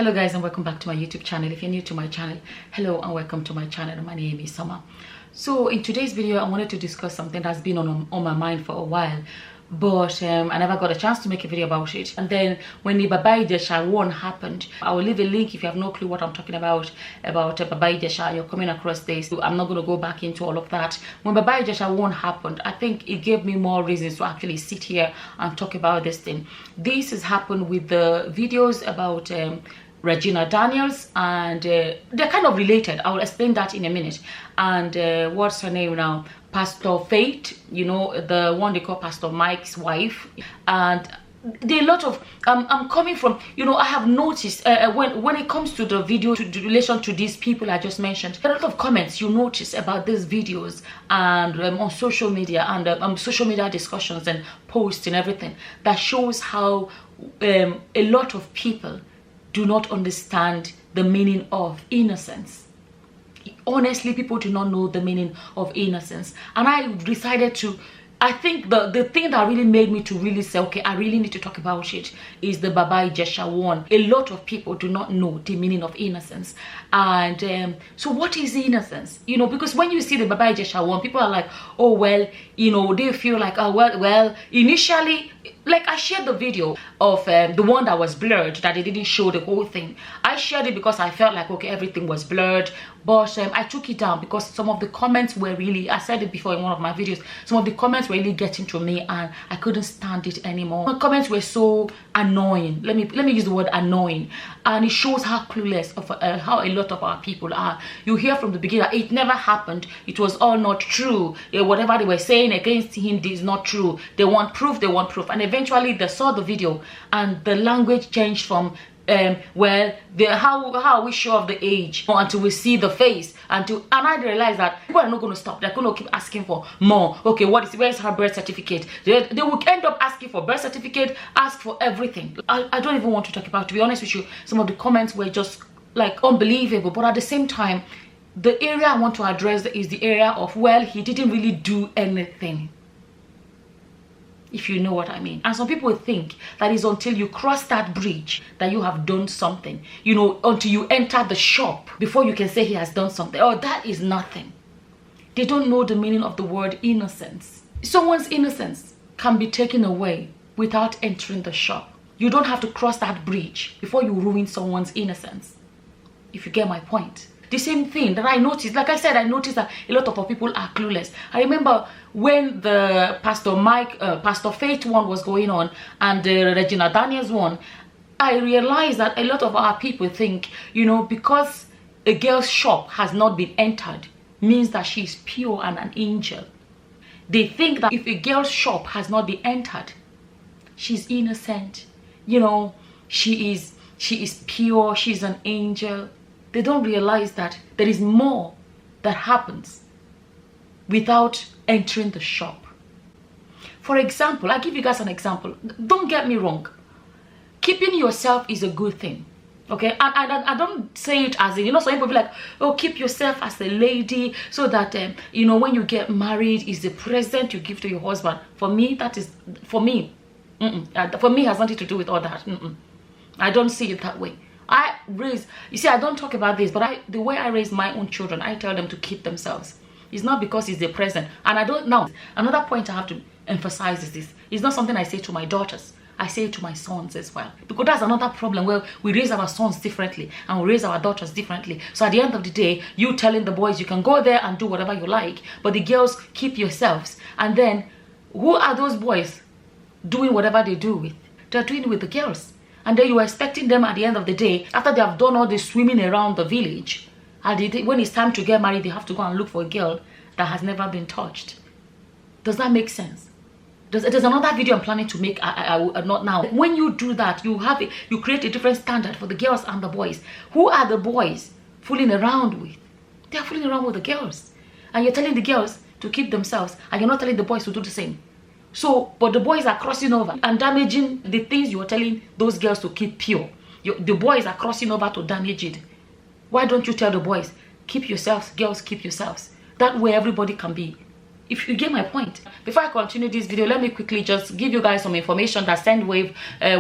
Hello guys, and welcome back to my YouTube channel. If you're new to my channel, hello and welcome to my channel. My name is Summer. So in today's video, I wanted to discuss something that's been on my mind for a while, but I never got a chance to make a video about it. And then when the Ijesha one happened, I will leave a link if you have no clue what I'm talking about Ijesha. You're coming across this. I'm not going to go back into all of that. When Ijesha one happened, I think it gave me more reasons to actually sit here and talk about this thing. This has happened with the videos about Regina Daniels, and they're kind of related. I will explain that in a minute. And what's her name now? Pastor Faith, you know, the one they call Pastor Mike's wife. And there are a lot of I'm coming from, you know, I have noticed when it comes to the video to the relation to these people I just mentioned, a lot of comments you notice about these videos and on social media and social media discussions and posts and everything that shows how a lot of people do not understand the meaning of innocence. Honestly, people do not know the meaning of innocence. And I decided to, I think the thing that really made me to really say, okay, I really need to talk about it is the Ijesha one. A lot of people do not know the meaning of innocence. And so what is innocence? You know, because when you see the Ijesha one, people are like, oh, well, you know, they feel like, oh, well, initially, like I shared the video of the one that was blurred, that they didn't show the whole thing. I shared it because I felt like, okay, everything was blurred, but I took it down because some of the comments were really, I said it before in one of my videos, some of the comments were really getting to me and I couldn't stand it anymore. The comments were so annoying. Let me use the word annoying. And it shows how clueless of how a lot of our people are. You hear from the beginning that it never happened, it was all not true. Whatever they were saying against him is not true. They want proof, and eventually they saw the video and the language changed from well, how are we sure of the age until we see the face, and I realized that people are not going to stop. They're going to keep asking for more. Okay, where's her birth certificate? They will end up asking for birth certificate, ask for everything. I don't even want to talk about, to be honest with you, some of the comments were just like unbelievable. But at the same time, the area I want to address is the area of, well, he didn't really do anything, if you know what I mean. And some people think that it's until you cross that bridge that you have done something. You know, until you enter the shop before you can say he has done something. Oh, that is nothing. They don't know the meaning of the word innocence. Someone's innocence can be taken away without entering the shop. You don't have to cross that bridge before you ruin someone's innocence, if you get my point. The same thing that I noticed, like I said, I noticed that a lot of people are clueless. I remember when the Pastor Faith one was going on and the Regina Daniels one, I realized that a lot of our people think, you know, because a girl's shop has not been entered means that she's pure and an angel. They think that if a girl's shop has not been entered, she's innocent, you know, she is pure, she's an angel. They don't realize that there is more that happens without entering the shop. For example, I'll give you guys an example. Don't get me wrong. Keeping yourself is a good thing. Okay? And I don't say it as in, you know, some people be like, oh, keep yourself as a lady so that, you know, when you get married, is the present you give to your husband. For me, that is, for me, for me, it has nothing to do with all that. I don't see it that way. You see, I don't talk about this, but the way I raise my own children, I tell them to keep themselves. It's not because it's the present. And I don't know. Another point I have to emphasize is this. It's not something I say to my daughters. I say it to my sons as well. Because that's another problem where we raise our sons differently and we raise our daughters differently. So at the end of the day, you telling the boys you can go there and do whatever you like, but the girls, keep yourselves. And then, who are those boys doing whatever they do with? They're doing it with the girls. And then you are expecting them at the end of the day, after they have done all this swimming around the village, and when it's time to get married, they have to go and look for a girl that has never been touched. Does that make sense? There's another video I'm planning to make, not now. When you do that, you create a different standard for the girls and the boys. Who are the boys fooling around with? They're fooling around with the girls. And you're telling the girls to keep themselves, and you're not telling the boys to do the same. So, but the boys are crossing over and damaging the things you're telling those girls to keep pure. The boys are crossing over to damage it. Why don't you tell the boys, keep yourselves, girls, keep yourselves? That way everybody can be If you get my point. Before I continue this video, let me quickly just give you guys some information that Sendwave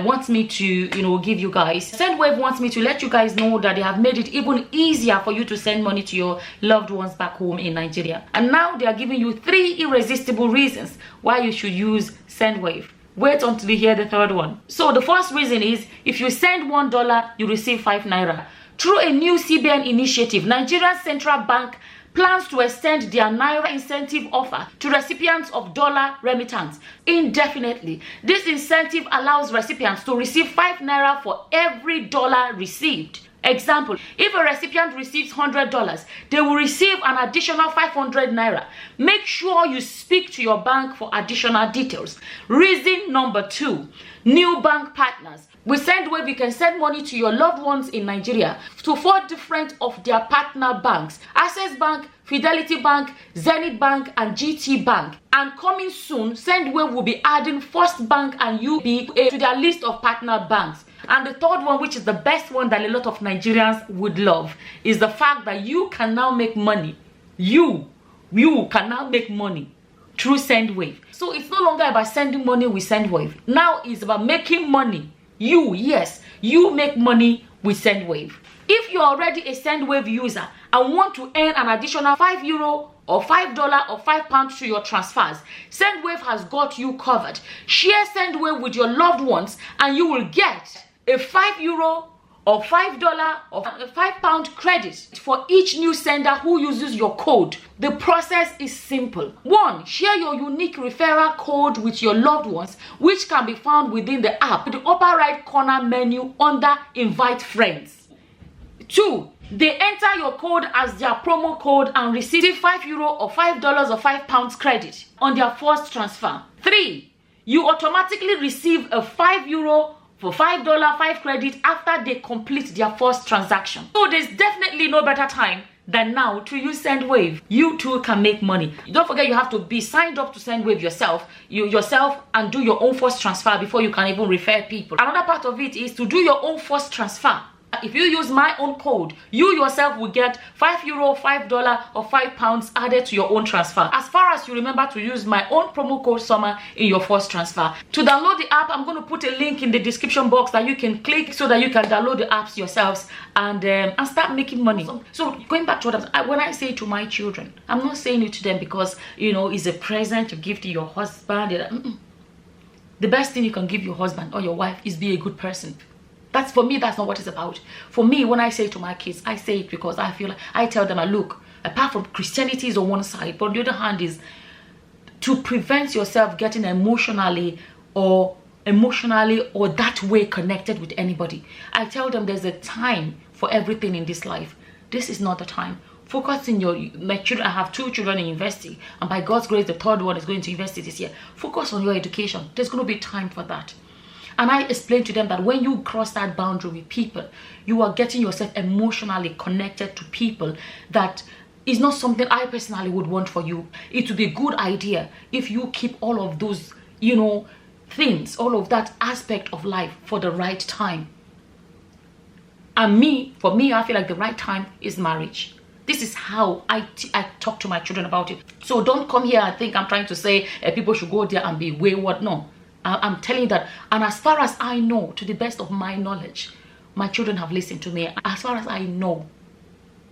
wants me to, give you guys. Sendwave wants me to let you guys know that they have made it even easier for you to send money to your loved ones back home in Nigeria. And now they are giving you 3 irresistible reasons why you should use Sendwave. Wait until you hear the third one. So the first reason is, if you send $1, you receive 5 naira. Through a new CBN initiative, Nigerian Central Bank plans to extend their Naira incentive offer to recipients of dollar remittance indefinitely. This incentive allows recipients to receive 5 naira for every dollar received. Example, if a recipient receives $100, they will receive an additional 500 naira. Make sure you speak to your bank for additional details. Reason number 2, new bank partners. With Sendwave, you can send money to your loved ones in Nigeria to 4 different of their partner banks: Access Bank, Fidelity Bank, Zenith Bank, and GT Bank. And coming soon, Sendwave will be adding First Bank and UBA to their list of partner banks. And the third one, which is the best one that a lot of Nigerians would love, is the fact that you can now make money. You can now make money through Sendwave. So it's no longer about sending money with Sendwave. Now it's about making money. You make money with Sendwave. If you're already a Sendwave user and want to earn an additional €5 or $5 or £5 to your transfers, Sendwave has got you covered. Share Sendwave with your loved ones and you will get a €5 or $5 or a £5 credit for each new sender who uses your code. The process is simple. 1. Share your unique referral code with your loved ones, which can be found within the app, the upper right corner menu under Invite Friends. 2. They enter your code as their promo code and receive €5 or $5 or £5 credit on their first transfer. 3. You automatically receive a €5 for $5 5 credit after they complete their first transaction. So there's definitely no better time than now to use Sendwave. You too can make money. Don't forget, you have to be signed up to Sendwave yourself, and do your own first transfer before you can even refer people. Another part of it is to do your own first transfer. If you use my own code, you yourself will get €5, $5 or £5 added to your own transfer, as far as you remember to use my own promo code SUMMER in your first transfer. To download the app, I'm going to put a link in the description box that you can click so that you can download the apps yourselves and start making money. So going back to what when I say to my children, I'm not saying it to them because it's a present you give to your husband. The best thing you can give your husband or your wife is be a good person. That's, for me, that's not what it's about. For me, when I say it to my kids, I say it because I feel like I tell them, look, apart from Christianity is on one side, but on the other hand is to prevent yourself getting emotionally or that way connected with anybody. I tell them there's a time for everything in this life. This is not the time. Focus in my children. I have 2 children in university, and by God's grace, the 3rd one is going to university this year. Focus on your education. There's going to be time for that. And I explained to them that when you cross that boundary with people, you are getting yourself emotionally connected to people. That is not something I personally would want for you. It would be a good idea if you keep all of those, things, all of that aspect of life for the right time. And for me, I feel like the right time is marriage. This is how I talk to my children about it. So don't come here and think I'm trying to say people should go there and be wayward. No. I'm telling you that, and as far as I know, to the best of my knowledge, my children have listened to me. As far as I know,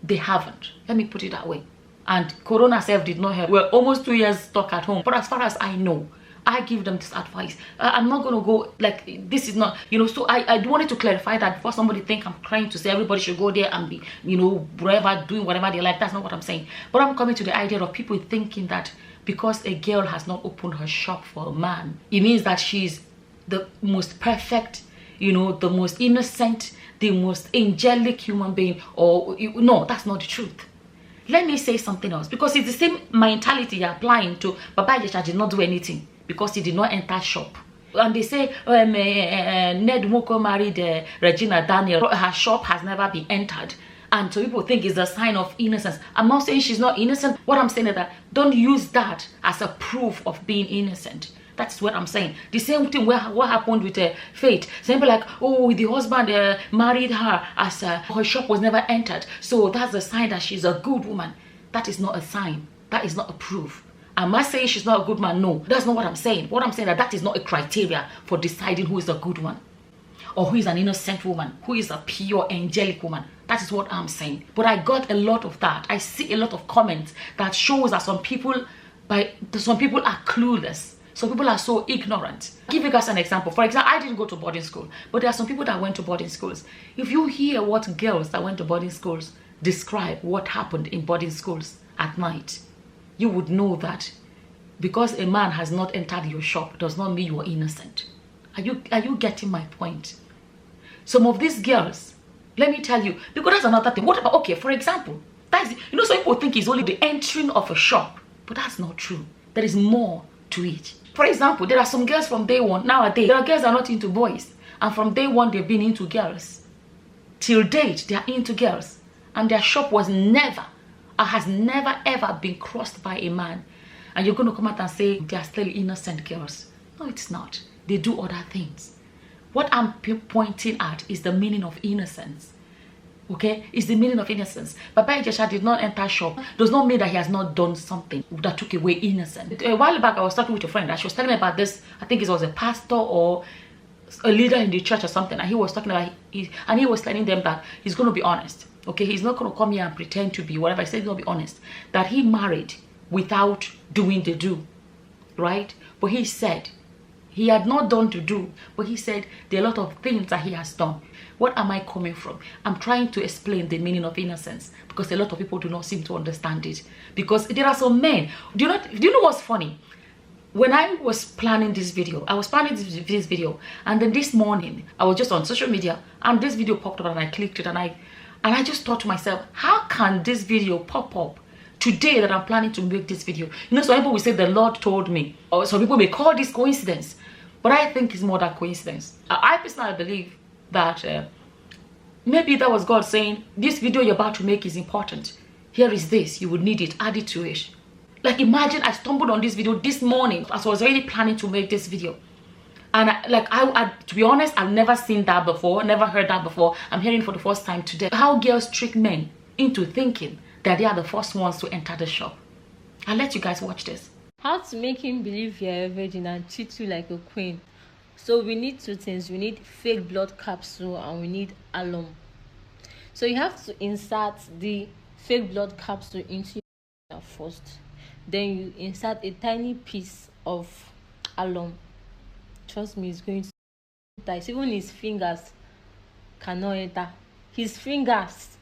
they haven't. Let me put it that way. And Corona self did not help. We're almost 2 years stuck at home. But as far as I know, I give them this advice. I'm not going to go like, this is not, so I wanted to clarify that before somebody think I'm trying to say everybody should go there and be, wherever, doing whatever they like. That's not what I'm saying. But I'm coming to the idea of people thinking that because a girl has not opened her shop for a man, it means that she's the most perfect, the most innocent, the most angelic human being. Or no, that's not the truth. Let me say something else, because it's the same mentality you're applying to Baba Ijesha did not do anything because he did not enter shop. And they say Ned Moko married Regina Daniel. Her shop has never been entered. And so people think it's a sign of innocence. I'm not saying she's not innocent. What I'm saying is that don't use that as a proof of being innocent. That's what I'm saying. The same thing what happened with Faith. Some people like, oh, the husband married her as her shop was never entered. So that's a sign that she's a good woman. That is not a sign. That is not a proof. Am I saying she's not a good man? No, that's not what I'm saying. What I'm saying that is not a criteria for deciding who is a good one, or who is an innocent woman, who is a pure angelic woman. That is what I'm saying. But I got a lot of that. I see a lot of comments that shows that some people are clueless. Some people are so ignorant. I'll give you guys an example. For example, I didn't go to boarding school, but there are some people that went to boarding schools. If you hear what girls that went to boarding schools describe what happened in boarding schools at night, you would know that because a man has not entered your shop does not mean you are innocent. Are you getting my point? Some of these girls, let me tell you, because that's another thing. What about, okay, for example, some people think it's only the entering of a shop, but that's not true. There is more to it. For example, there are some girls from day one, nowadays, there are girls that are not into boys, and from day one they've been into girls. Till date, they are into girls, and their shop was never, or has never ever been crossed by a man. And you're going to come out and say they are still innocent girls. No, it's not. They do other things. What I'm pointing at is the meaning of innocence. Okay, it's the meaning of innocence. Papa Ijesha did not enter shop does not mean that he has not done something that took away innocence. A while back, I was talking with a friend and she was telling me about this. I think it was a pastor or a leader in the church or something, and he was talking about and he was telling them that he's going to be honest. Okay, he's not going to come here and pretend to be whatever. He said he's going to be honest. That he married without doing the do, right? But he said he had not done to do, but he said there are a lot of things that he has done. What am I coming from? I'm trying to explain the meaning of innocence because a lot of people do not seem to understand it. Because there are some men. Do you know what's funny? When I was planning this video, this video, and then this morning I was just on social media and this video popped up and I clicked it and I just thought to myself, how can this video pop up today that I'm planning to make this video? Some people will say the Lord told me, or some people may call this coincidence, but I think it's more than coincidence. I personally believe that maybe that was God saying, this video you're about to make is important. Here is this, you would need it, add it to it. Like, imagine I stumbled on this video this morning as I was already planning to make this video. And to be honest, I've never seen that before, never heard that before. I'm hearing for the first time today. How girls trick men into thinking that they are the first ones to enter the shop. I'll let you guys watch this. How to make him believe you're a virgin and treat you like a queen. So we need two things. We need fake blood capsule and we need alum. So you have to insert the fake blood capsule into your first. Then you insert a tiny piece of alum. Trust me, it's going to die. Even his fingers cannot enter. His fingers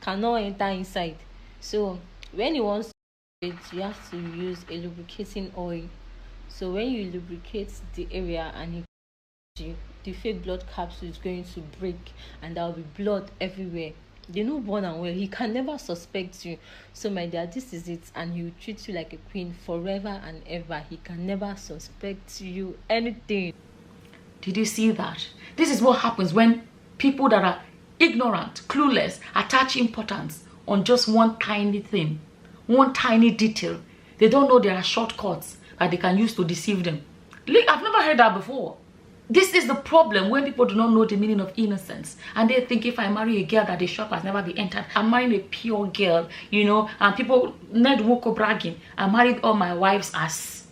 cannot enter inside. So when you want to do it, you have to use a lubricating oil. So when you lubricate the area and the fake blood capsule is going to break and there will be blood everywhere. You know, born and well, he can never suspect you. So my dear, this is it, and he will treat you like a queen forever and ever. He can never suspect you anything. Did you see that? This is what happens when people that are ignorant, clueless, attach importance on just one tiny thing, one tiny detail. They don't know there are shortcuts that they can use to deceive them. I've never heard that before. This is the problem when people do not know the meaning of innocence, and they think if I marry a girl that the shop has never been entered, I'm marrying a pure girl, and people need woko bragging. I married all my wives as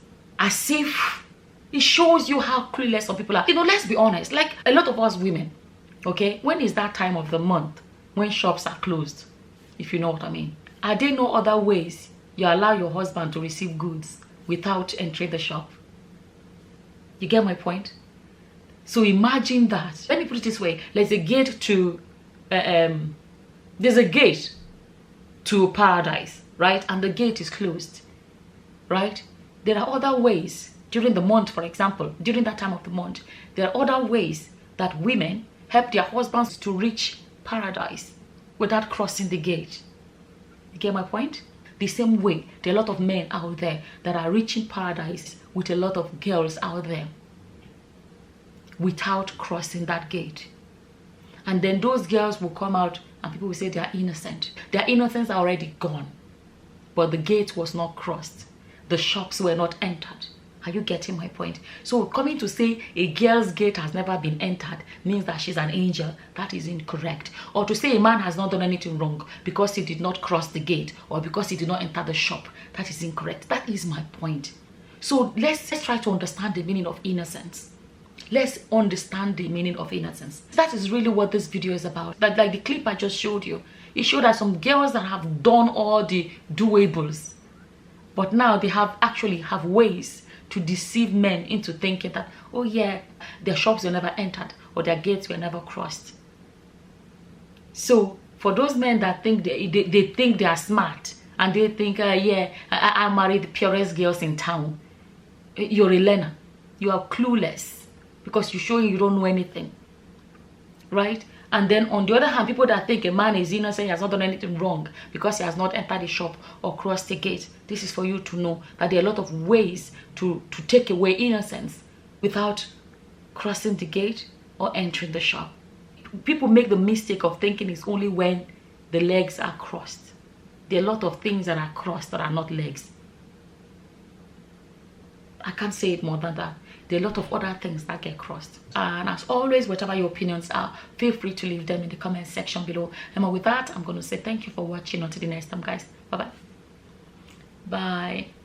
if. It shows you how clueless some people are. Let's be honest, like a lot of us women, okay, when is that time of the month when shops are closed, if you know what I mean? Are there no other ways you allow your husband to receive goods without entering the shop? You get my point? So imagine that. Let me put it this way. There's a gate to paradise, right? And the gate is closed, right? There are other ways during the month, for example, during that time of the month, there are other ways that women help their husbands to reach paradise without crossing the gate. You get my point? The same way, there are a lot of men out there that are reaching paradise with a lot of girls out there without crossing that gate. And then those girls will come out and people will say they are innocent. Their innocence are already gone. But the gate was not crossed. The shops were not entered. Are you getting my point? So coming to say a girl's gate has never been entered means that she's an angel, that is incorrect. Or to say a man has not done anything wrong because he did not cross the gate or because he did not enter the shop, that is incorrect. That is my point. So let's try to understand the meaning of innocence. Let's understand the meaning of innocence. That is really what this video is about. Like the clip I just showed you, it showed that some girls that have done all the doables, but now they actually have ways to deceive men into thinking that, oh yeah, their shops were never entered or their gates were never crossed. So for those men that think they think they are smart and they think, yeah, I married the purest girls in town, you're a learner. You are clueless because you're showing you don't know anything, right? And then on the other hand, people that think a man is innocent, he has not done anything wrong because he has not entered the shop or crossed the gate. This is for you to know that there are a lot of ways to take away innocence without crossing the gate or entering the shop. People make the mistake of thinking it's only when the legs are crossed. There are a lot of things that are crossed that are not legs. I can't say it more than that. There are a lot of other things that get crossed. And as always, whatever your opinions are, feel free to leave them in the comment section below. And with that, I'm going to say thank you for watching. Until the next time, guys. Bye-bye. Bye.